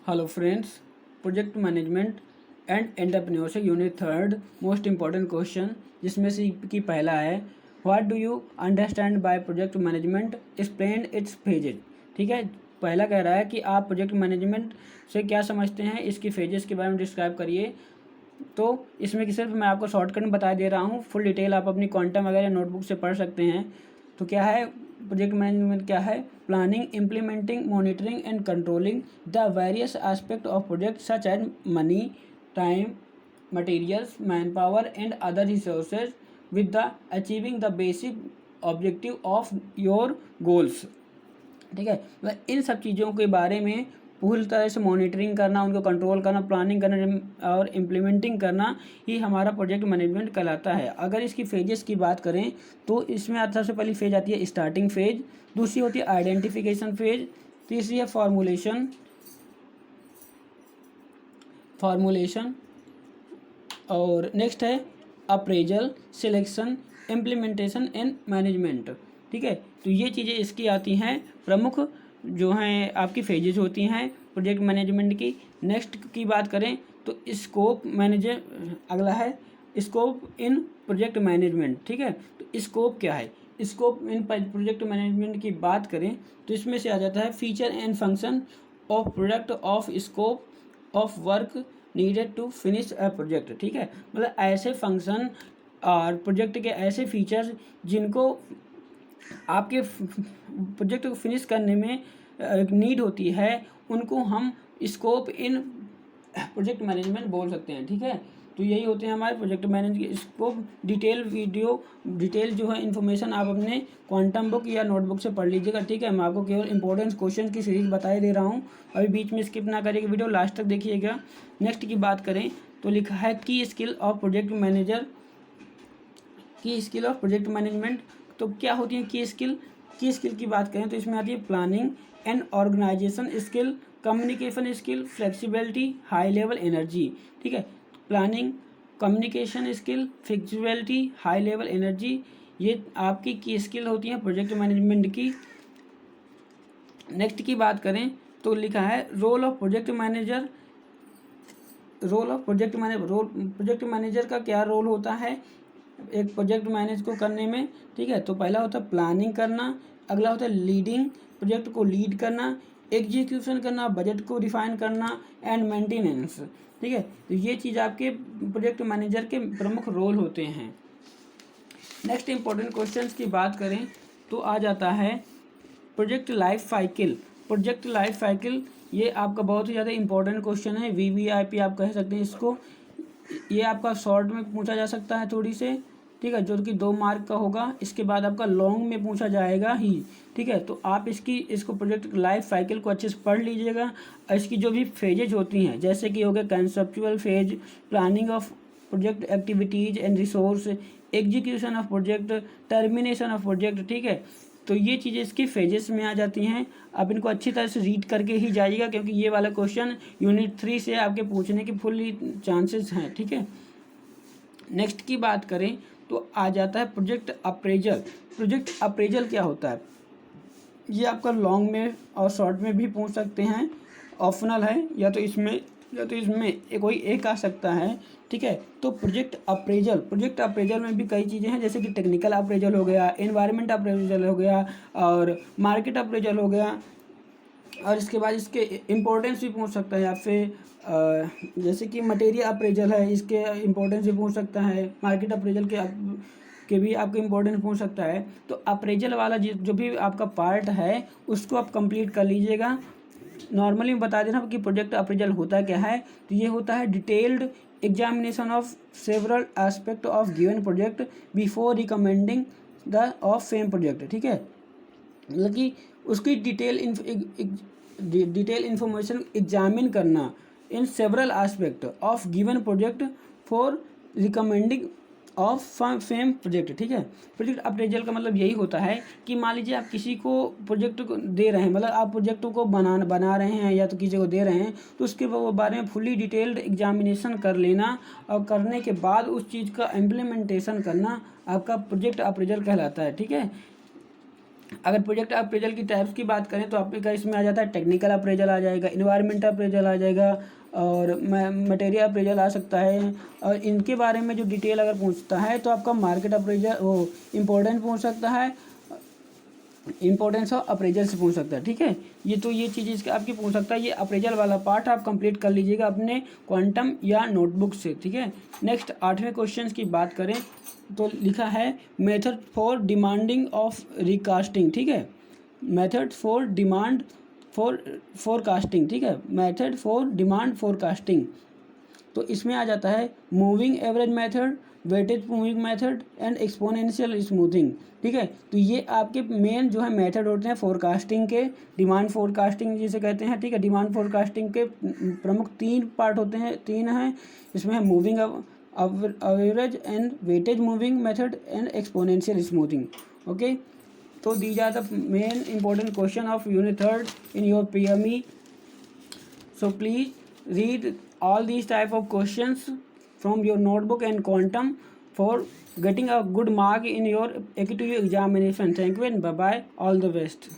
Hello friends, project management and entrepreneurship unit third most important question जिसमें से कि पहला है what do you understand by project management, explain it's phases. ठीक है, पहला कह रहा है कि आप प्रोजेक्ट मैनेजमेंट से क्या समझते हैं, इसकी फेजेस के बारे में डिस्क्राइब करिए। तो इसमें कि सिर्फ मैं आपको शॉर्टकट में बता दे रहा हूँ, फुल डिटेल आप अपनी क्वांटम वगैरह नोटबुक से पढ़ सकते हैं। तो क्या है प्रोजेक्ट मैनेजमेंट? क्या है? Planning, implementing, monitoring and controlling the various aspect of project such as money, time, materials, man power and other resources with the achieving the basic objective of your goals. ठीक है, मतलब इन सब चीज़ों के बारे में पूरी तरह से मॉनिटरिंग करना, उनको कंट्रोल करना, प्लानिंग करना और इम्प्लीमेंटिंग करना ही हमारा प्रोजेक्ट मैनेजमेंट कहलाता है। अगर इसकी फेजेस की बात करें तो इसमें सबसे पहली फेज आती है स्टार्टिंग फेज, दूसरी होती है आइडेंटिफिकेशन फेज, तीसरी है फॉर्मुलेशन और नेक्स्ट है appraisal, selection, implementation and management. ठीक है, तो ये चीज़ें इसकी आती हैं, प्रमुख जो हैं आपकी फेजेज होती हैं प्रोजेक्ट मैनेजमेंट की। नेक्स्ट की बात करें तो स्कोप मैनेजर, अगला है स्कोप इन प्रोजेक्ट मैनेजमेंट। ठीक है, तो स्कोप क्या है? स्कोप इन प्रोजेक्ट मैनेजमेंट की बात करें तो इसमें से आ जाता है feature and function of product of scope of work needed to finish a project. ठीक है, मतलब ऐसे फंक्शन और प्रोजेक्ट के ऐसे फीचर्स जिनको आपके प्रोजेक्ट को फिनिश करने में नीड होती है, उनको हम स्कोप इन प्रोजेक्ट मैनेजमेंट बोल सकते हैं। ठीक है, तो यही होते हैं हमारे प्रोजेक्ट मैनेज के स्कोप। डिटेल जो है इन्फॉर्मेशन आप अपने क्वांटम बुक या नोटबुक से पढ़ लीजिएगा। ठीक है, मैं आपको केवल इंपॉर्टेंट क्वेश्चन की सीरीज बताए दे रहा हूँ, अभी बीच में स्किप ना करिएगा, वीडियो लास्ट तक देखिएगा। नेक्स्ट की बात करें तो लिखा है की स्किल ऑफ प्रोजेक्ट मैनेजर, की स्किल ऑफ प्रोजेक्ट मैनेजमेंट। तो क्या होती है की स्किल? की स्किल की बात करें तो इसमें आती है planning and organisation skill, communication skill, flexibility, high level energy. ठीक है, planning, communication skill, flexibility, high level energy, ये आपकी की स्किल होती हैं प्रोजेक्ट मैनेजमेंट की। नेक्स्ट की बात करें तो लिखा है role of project manager. Project manager का क्या रोल होता है एक प्रोजेक्ट मैनेज को करने में? ठीक है, तो पहला होता है प्लानिंग करना, अगला होता है लीडिंग, प्रोजेक्ट को लीड करना, एग्जीक्यूशन करना, बजट को डिफाइन करना एंड मेंटेनेंस। ठीक है, तो ये चीज़ आपके प्रोजेक्ट मैनेजर के प्रमुख रोल होते हैं। नेक्स्ट इंपॉर्टेंट क्वेश्चंस की बात करें तो आ जाता है project life cycle. Project life cycle ये आपका बहुत ही ज़्यादा इंपॉर्टेंट क्वेश्चन है, VVIP आप कह सकते हैं इसको। ये आपका शॉर्ट में पूछा जा सकता है थोड़ी से, ठीक है, जो कि 2 मार्क का होगा। इसके बाद आपका लॉन्ग में पूछा जाएगा ही। ठीक है, तो आप इसको प्रोजेक्ट लाइफ साइकिल को अच्छे से पढ़ लीजिएगा। इसकी जो भी फेजेज होती हैं जैसे कि हो गया conceptual phase, planning of project activities and resource, execution of project, termination of project. ठीक है, तो ये चीज़ें इसकी फेजेस में आ जाती हैं। आप इनको अच्छी तरह से रीड करके ही जाइएगा क्योंकि ये वाला क्वेश्चन यूनिट 3 से आपके पूछने के फुल चांसेस हैं। ठीक है, नेक्स्ट की बात करें तो आ जाता है प्रोजेक्ट अप्रेजल। प्रोजेक्ट अप्रेजल क्या होता है? ये आपका लॉन्ग में और शॉर्ट में भी पूछ सकते हैं, ऑप्शनल है, या तो इसमें कोई एक आ सकता है। ठीक है, तो प्रोजेक्ट अप्रेजल में भी कई चीज़ें हैं जैसे कि टेक्निकल अप्रेजल हो गया, एनवायरनमेंट अप्रेजल हो गया और मार्केट अप्रेजल हो गया। और इसके बाद इसके इम्पोर्टेंस भी पूछ सकता है आपसे, जैसे कि मटेरियल अप्रेजल है, इसके इम्पोर्टेंस भी पूछ सकता है। मार्केट अप्रेजल के भी आपको इम्पोर्टेंस पूछ सकता है। तो अप्रेजल वाला जो भी आपका पार्ट है उसको आप कंप्लीट कर लीजिएगा। नॉर्मली बता देना कि प्रोजेक्ट अप्रेजल होता क्या है। तो ये होता है detailed examination of several aspect of given project before recommending the of same project. ठीक है, मतलब कि उसकी डिटेल इंफॉर्मेशन एग्जामिन करना in several aspect of given project for recommending of same project. ठीक है, प्रोजेक्ट अप्रेजल का मतलब यही होता है कि मान लीजिए आप किसी को प्रोजेक्ट को दे रहे हैं, मतलब आप प्रोजेक्ट को बना रहे हैं या तो किसी को दे रहे हैं, तो उसके बारे में फुली डिटेल्ड एग्जामिनेशन कर लेना और करने के बाद उस चीज़ का इम्प्लीमेंटेशन करना आपका प्रोजेक्ट अप्रेजल कहलाता है। ठीक है, अगर प्रोजेक्ट अप्रेजल की टाइप्स की बात करें तो आपका इसमें आ जाता है टेक्निकल अप्रेजल आ जाएगा, इन्वायरमेंटल अप्रेजल आ जाएगा और मटेरियल अप्रेजल आ सकता है। और इनके बारे में जो डिटेल अगर पूछता है तो आपका मार्केट अप्रेजल वो इम्पोर्टेंट पूछ सकता है, इंपॉर्टेंस ऑफ अप्रेजल से पूछ सकता है। ठीक है, ये चीज़ इसके आपकी पूछ सकता है। ये अप्रेजल वाला पार्ट आप कंप्लीट कर लीजिएगा अपने क्वांटम या नोटबुक से। ठीक है, नेक्स्ट 8वें क्वेश्चन की बात करें तो लिखा है method for demanding of recasting. ठीक है, method for demand for forecasting. ठीक है, मेथड फॉर डिमांड फोरकास्टिंग। तो इसमें आ जाता है moving average method, weightage moving method and exponential smoothing. ठीक है, तो ये आपके मेन जो है मेथड होते हैं फोरकास्टिंग के, डिमांड फोरकास्टिंग जिसे कहते हैं। ठीक है, डिमांड फोरकास्टिंग के प्रमुख 3 पार्ट होते हैं, 3 हैं। इसमें है moving average and weightage moving method and exponential smoothing. Okay, तो these are the main important question of unit 3 in your PME. So please read all these type of questions from your notebook and quantum for getting a good mark in your AQTU examination. Thank you and bye bye. All the best.